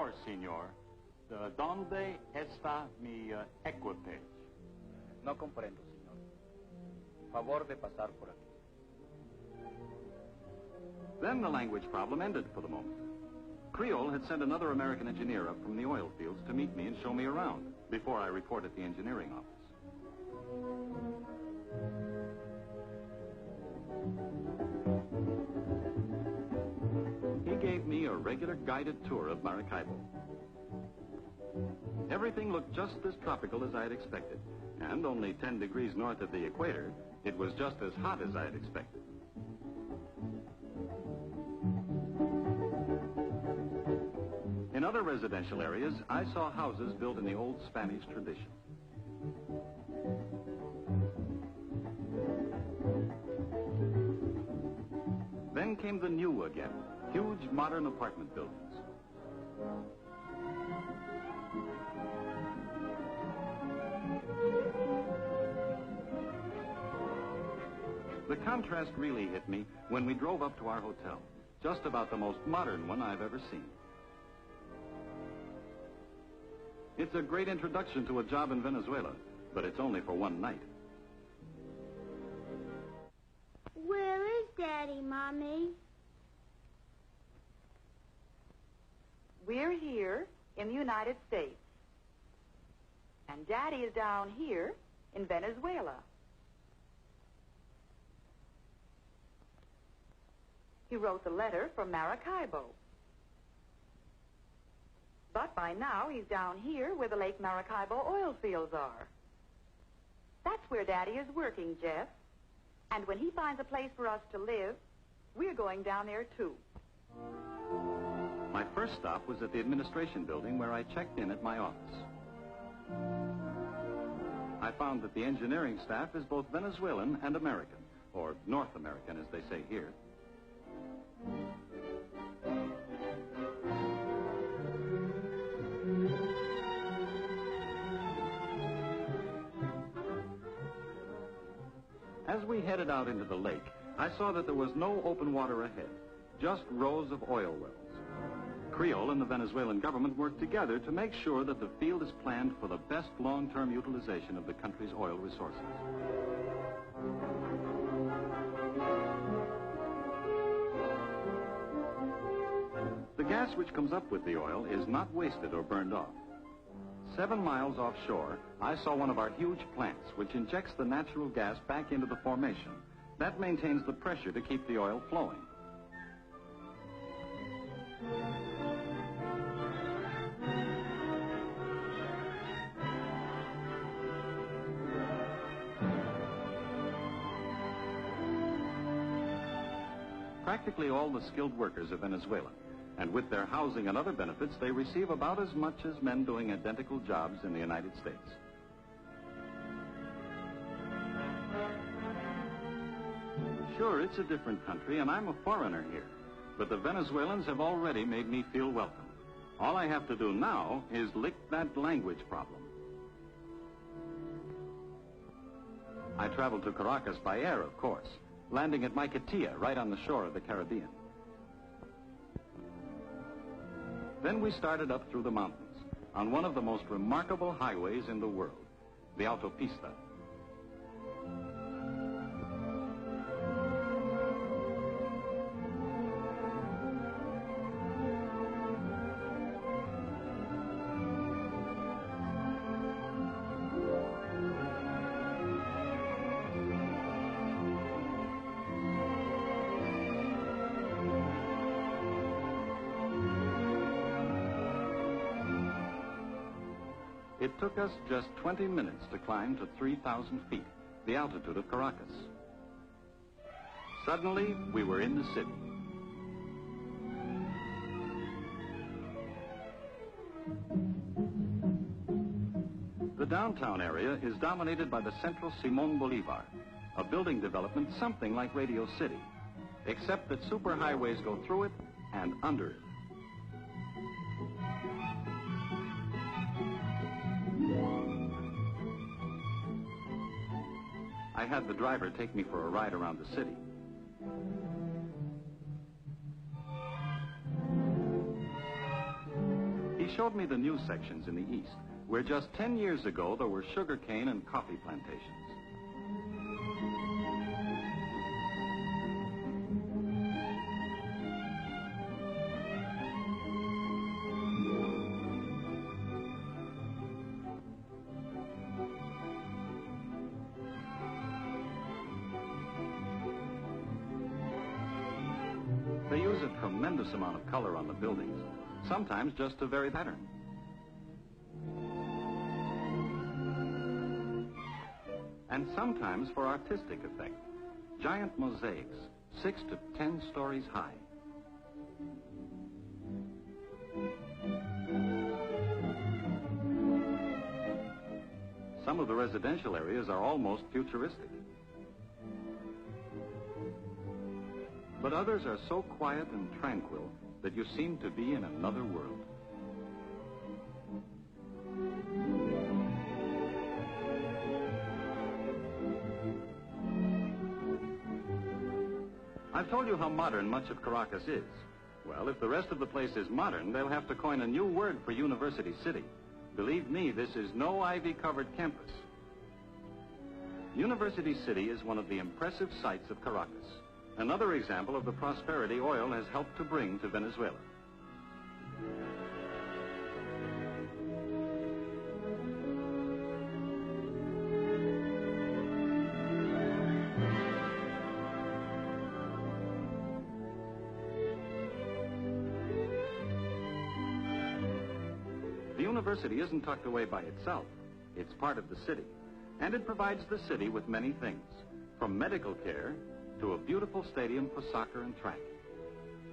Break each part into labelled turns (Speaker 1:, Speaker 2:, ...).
Speaker 1: course, señor. ¿Dónde está mi equipage?
Speaker 2: No comprendo, señor. Favor de pasar por aquí.
Speaker 3: Then the language problem ended for the moment. Creole had sent another American engineer up from the oil fields to meet me and show me around before I report at the engineering office. He gave me a regular guided tour of Maracaibo. Everything looked just as tropical as I had expected, and only 10 degrees north of the equator, it was just as hot as I had expected. In other residential areas, I saw houses built in the old Spanish tradition. Then came the new again, huge modern apartment buildings. The contrast really hit me when we drove up to our hotel, just about the most modern one I've ever seen. It's a great introduction to a job in Venezuela, but it's only for one night.
Speaker 4: Where is Daddy, Mommy?
Speaker 5: We're here in the United States. And Daddy is down here in Venezuela. He wrote the letter from Maracaibo. But by now, he's down here where the Lake Maracaibo oil fields are. That's where Daddy is working, Jeff. And when he finds a place for us to live, we're going down there, too.
Speaker 3: My first stop was at the administration building where I checked in at my office. I found that the engineering staff is both Venezuelan and American, or North American, as they say here. As we headed out into the lake, I saw that there was no open water ahead, just rows of oil wells. Creole and the Venezuelan government worked together to make sure that the field is planned for the best long-term utilization of the country's oil resources. The gas which comes up with the oil is not wasted or burned off. 7 miles offshore, I saw one of our huge plants which injects the natural gas back into the formation. That maintains the pressure to keep the oil flowing. Practically all the skilled workers are Venezuelan, and with their housing and other benefits, they receive about as much as men doing identical jobs in the United States. Sure, it's a different country, and I'm a foreigner here, but the Venezuelans have already made me feel welcome. All I have to do now is lick that language problem. I traveled to Caracas by air, of course, landing at Maiquetía, right on the shore of the Caribbean. Then we started up through the mountains on one of the most remarkable highways in the world, the autopista. It took us just 20 minutes to climb to 3,000 feet, the altitude of Caracas. Suddenly, we were in the city. The downtown area is dominated by the Central Simón Bolívar, a building development something like Radio City, except that superhighways go through it and under it. I had the driver take me for a ride around the city. He showed me the new sections in the east, where just 10 years ago there were sugarcane and coffee plantations. They use a tremendous amount of color on the buildings, sometimes just to vary pattern. And sometimes for artistic effect. Giant mosaics, 6 to 10 stories high. Some of the residential areas are almost futuristic. But others are so quiet and tranquil that you seem to be in another world. I've told you how modern much of Caracas is. Well, if the rest of the place is modern, they'll have to coin a new word for University City. Believe me, this is no ivy-covered campus. University City is one of the impressive sights of Caracas. Another example of the prosperity oil has helped to bring to Venezuela. The university isn't tucked away by itself. It's part of the city, and it provides the city with many things, from medical care to a beautiful stadium for soccer and track,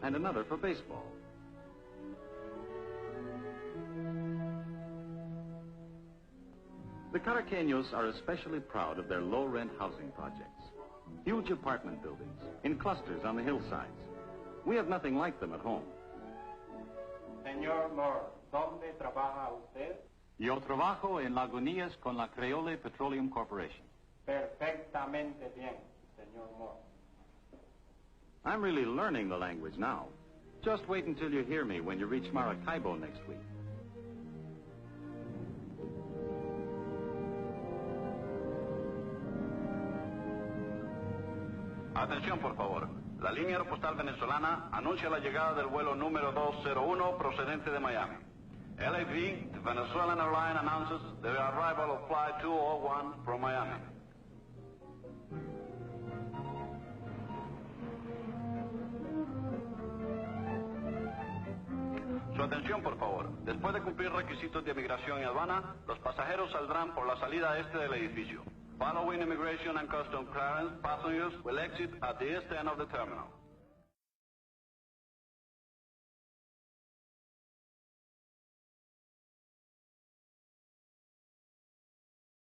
Speaker 3: and another for baseball. The Caraqueños are especially proud of their low-rent housing projects. Huge apartment buildings in clusters on the hillsides. We have nothing like them at home.
Speaker 2: Señor Moore, ¿dónde trabaja usted?
Speaker 1: Yo trabajo en Lagunías con la Creole Petroleum Corporation.
Speaker 2: Perfectamente bien, señor Moore.
Speaker 3: I'm really learning the language now. Just wait until you hear me when you reach Maracaibo next week.
Speaker 6: Atención, por favor. La línea aeropostal venezolana anuncia la llegada del vuelo número 201 procedente de Miami. LAV, the Venezuelan airline, announces the arrival of flight 201 from Miami. Su atención, por favor. Después de cumplir requisitos de migración y aduana, los pasajeros saldrán por la salida este del edificio. Following immigration and customs clearance, passengers will exit at the east end of the terminal.